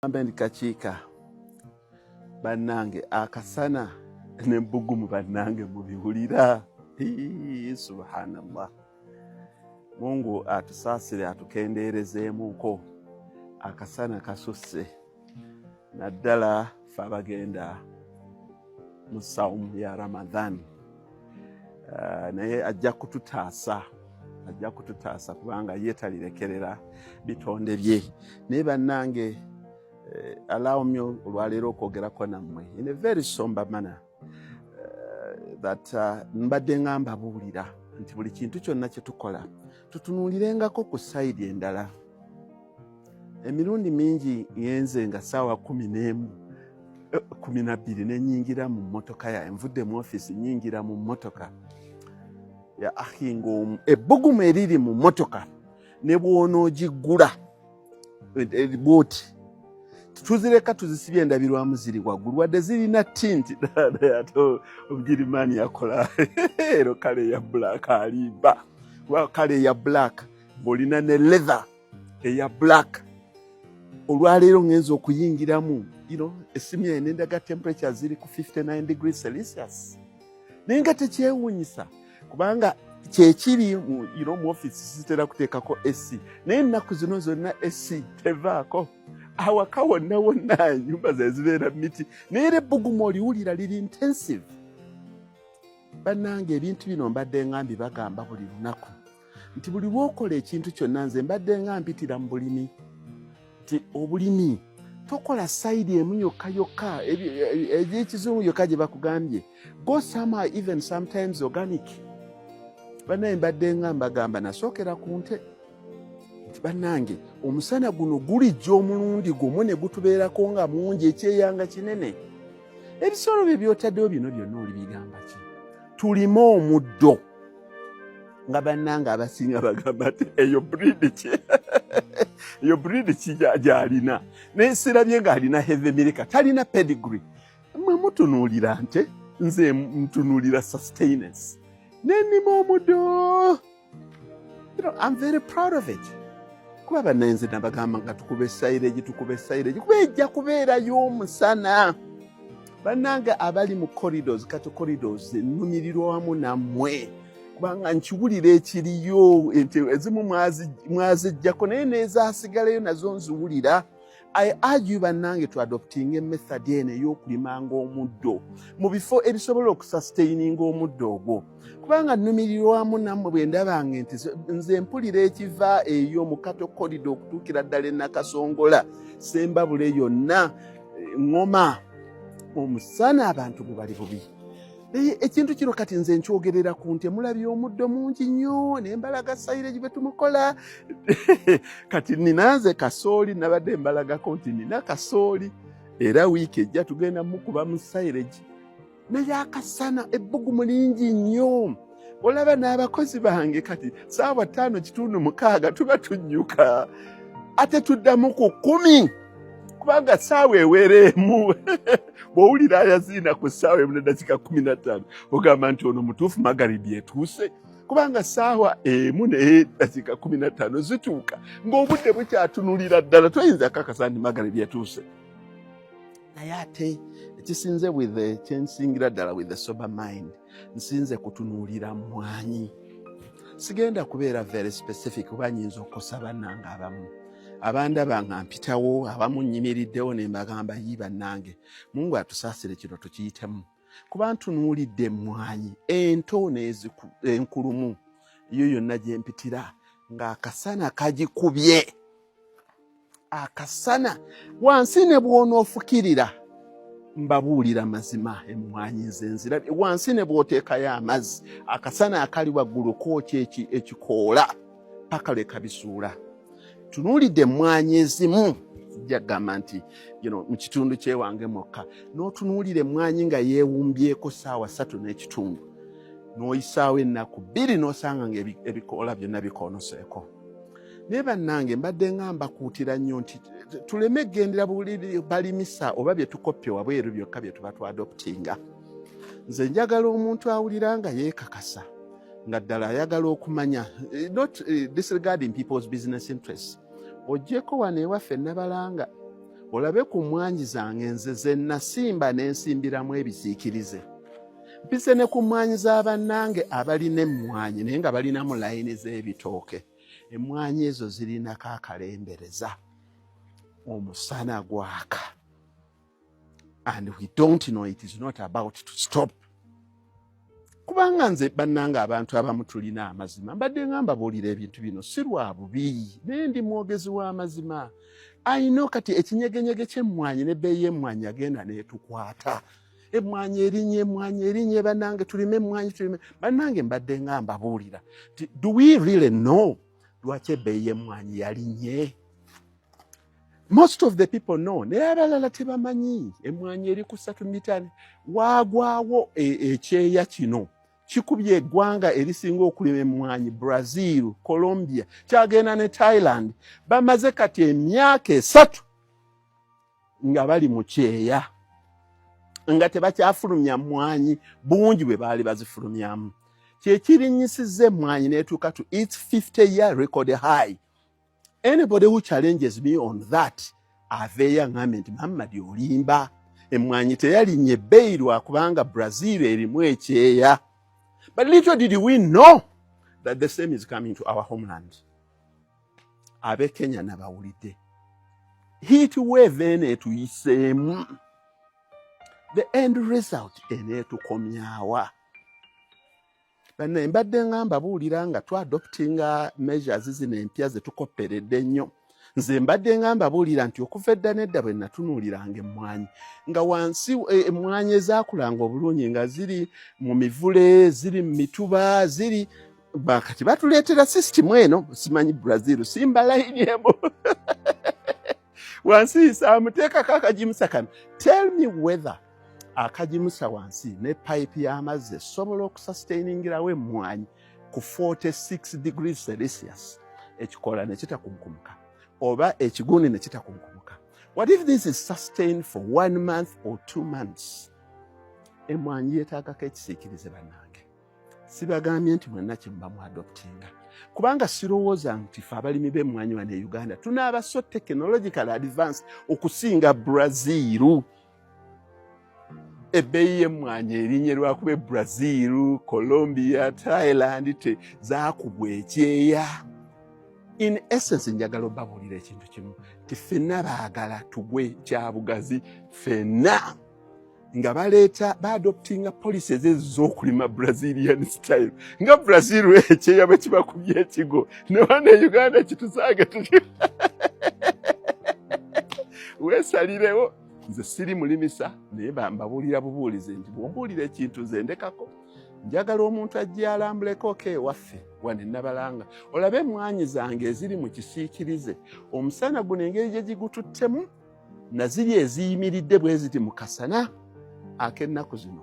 Ambendi kachiika bannange akasana n'ebbugumu bannange mubiwulira. Subhanallah. Mungu atusaasire atukendeerezeemuko. Akasana kasusse naddala fe abagenda mu sawumu ya Ramadhan. Naye ajja kututaasa kubanga yeetalirekerera bitonde bye. Naye bannange allow me olwaleero okwogerako nammwe in a very somber manner that mbadde ngamba buulira nti buli kintu kyonna kye tukola tutunuulirengako ku sayidi endala. Emirundi mingi yenze nga ssaawa 12 ne nyingira mu mmotoka yange, nvudde mu office nyingira mu mmotoka ya akhi ng'omu ebbugumu eriri mu mmotoka ne bw'onoogiggula bw'oti tuzireka tuzisibye endabirwamu ziri waggulu wadde zirina tinti ate Obugirimani yakola ero kale ya black alimba kale ya black ng'olina ne leather eya black. Olwaleero ngenza okuyingiramu essimu yange nendaga temperature ziri ku 59 degrees Celsius naye nga tekyewuunyisa kubanga kyekiri mu office zitera kuteekako AC naye ennaku zino zonna AC tevaako. Awaka wonna wonna ennyumba ze zibeera miti naye era ebbugumu oliwulira liri intensive. Bannange ebintu bino mbadde ngambye bagamba buli lunaku nti buli lw'okola ekintu kyonna nze mbadde ngampitira mu bulimi nti obulimi tokola sayidi emu yokka yokka egy'ekizungu yokka gye bakugambye, go somehow even sometimes organic. Bannaye mbadde mbagamba nasookera ku nte nti bannange omusana guno gulijja omulundi gumu ne gutubeerako nga mungi ekyeyanga kinene. Ebisolo bye byotaddewo bino byonna olibigamba ki? Tulime omuddo nga bannange abasinga bagamba nti eyo breed ki eyo breed ki gy'alina naye sirabye ng'alina heavy milk talina pedigree. Mmwe mutunuulira nte, nze ntunuulira sustenance n'ennima omuddo. I'm very proud of it. Kuba bannaye nze nabagamba nga tukube sayiregi kuba ejja kubeerayo omusana. Bannange abali mu corridors kati corridors nnumirirwa wamu nammwe kubanga nkiwulira ekiriyo ezimu mwazijjako naye n'ezaasigalayo nazo nziwulira. I argue bannange tuadoptinga method eno ey'okulimanga omuddo mu bifo ebisobola okusustaininga omuddo ogwo kubanga nnumirirwamu nammwe bwe ndabange nti nze mpulira ekiva eyo mu kato corridor okutuukira ddala Nakasongola Sembabule yonna ngoma omusana abantu bwe bali bubi. Ekintu kino kati nze nkyogerera ku nti mulabye omuddo mungi nnyo n'embalaga sayiregi bwe tumukola kati ninanze kasooli nabadde mbalagako nti nina kasooli era wiiki ejja tugenda mukuba mu sayiregi naye akasana ebbugumu lingi nnyo. Olaba n'abakozi bange kati ssaawa 5:6 tuba tunnyuka ate tuddamu ku 10 kubanga ssaawa eweereemu bw'owulira ayaziina ku ssaawa emu n'eddakiika 15 ogamba nti ono mutuufu magaribi etuuse kubanga ssaawa emu n'eddakiika 15 zituuka ng'obudde bukyatunulira ddala toyinza kakasa nti magaribi etuuse. Naye ate ekisinze kyensingira ddala with the sober mind nsinze kutunuulira mmwanyi. Sigenda kubeera very specific kuba nyinza okukosa bannange abamu abandaba nga mpitawo abamu nnyimiriddewo ne mbagamba yi bannange Mungu atusaasire kino tukiyitemu kuba ntunuulidde emmwanyi ento n'enkulumu yo yonna gye mpitira ng'akasana kagikubye. Akasana wansi ne bw'onoofukirira mbabuulira mazima emmwanyi nze nzirabye wansi ne bw'oteekayo amazzi akasana akali waggulu kookya ekikoola paka lwe kabisuula. Tunuulidde emmwanyi ezimu jagamba nti mu kitundu kyewange mwokka n'otunuulira emmwanyi nga yeewumbyeko ssaawa 3:30 n'oyisaawo ennaku 2 n'osanga nga ebikoola byonna bikoonoseeko. Naye bannange mbadde ngamba kuutira nnyo nti tuleme gendera balimisa oba bye tukoppye wabweru byokka bye tuba twadoptinga. Nze njagala omuntu awulira nga yeekakasa nga ddala ayagala okumanya not disregarding people's business interests. Ojjeko wano ewaffe Nabalanga olabe ku mmwanyi zange nze ze nasimba ne nsimbiramu ebisiikirize. Mpise ne ku mmwanyi z'abannange abalina emmwanyi naye nga balinamu layini z'ebitooke. Emmwanyi ezo zirinako akalembereza. Omusana gwaka. And we don't know, it is not about to stop. Kubanga nze bannange abantu abamu tulina amazima. Mbadde ngamba buulira ebintu bino si lwa bubi. Naye ndi mwogezi w'amazima. I know kati ekinyegenyege ky'emmwanyi n'ebbeeyi y'emmwanyi agenda n'etukwata. Emmwanyi erinye bannange tulime emmwanyi tulime. Bannange mbadde ngamba buulira. Do we really know lwaki ebbeeyi y'emmwanyi yalinye? Most of the people know. Naye abalala tebamanyi. Emmwanyi eri ku 3 mitani. Waagwawo ekyeya kino. Kikubye eggwanga erisinga okulima emmwanyi, Brazil, Colombia, kyagenda ne Thailand. Bamaze kati emyaka 3 nga bali mu kyeya. Nga tebakyafulumya mmwanyi bungi bwe baali bazifulumyamu. Kyekirinyisizza emmwanyi n'etuuka to its 50-year record high. Anybody who challenges me on that, aveeyo aŋŋambe nti Muhammad olimba. Emmwanyi teyalinnye ebbeeyi lwakubanga Brazil erimu ekyeya. But little did we know that the same is coming to our homeland. Abe Kenya nabawulidde. Heat wave eneetuyiseemu. The end result eneetukomyawa. Bano mbadde ngamba buulira nga twadoptinga measures zino empya ze tukopperedde nnyo. Nze mbadde ngamba buulira nti okuva edda nedda bwe natunuuliranga emmwanyi nga wansi emmwanyi ezaakulanga obulungi nga ziri mu mivule, ziri mu mituba, ziri kati batuleetera system eno, simanyi Brazil simba layini emu wansi saamuteekako akajimusa kano. Tell me whether akajimusa wansi ne pipe y'amazzi esobola okusustainingirawo emmwanyi ku 46 degrees Celsius ekikola ne kitakunkumuka oba ekiguuni ne kitakunkumuka. What if this is sustained for 1 month or 2 months? Emmwanyi yeetaagako ekisiikirize bannange. Sibagambye nti mwenna kimuba mu adoptinga. Kubanga sirowooza nti ffe abalimi b'emmwanyi wano e Uganda tunaaba so technological advance okusinga Brazil. Ebbeeyi y'emmwanyi erinye lwakuba Brazil, Colombia, Thailand zaakubwa ekyeya. In essence njagala obabuulira ekintu kimu nti ffenna baagala tugwe kyabugazi ffenna nga baleeta baadoptinga policies ez'okulima Brazilian style nga Brazil ekyeya bwe kibakubye ekigo ne wano e Uganda kitusaage tuti weesalirewo. Nze siri mulimisa naye mbabuulira bubuulize nti bw'ombuulira ekintu nze ndekako. Njagala omuntu ajja alambuleko ewaffe wano e Nabalanga olabe emmwanyi zange eziri mu kisiikirize. Omusana guno engeri gye gigututtemu na ziri eziyimiridde bwe ziti mu kasana ak'ennaku zino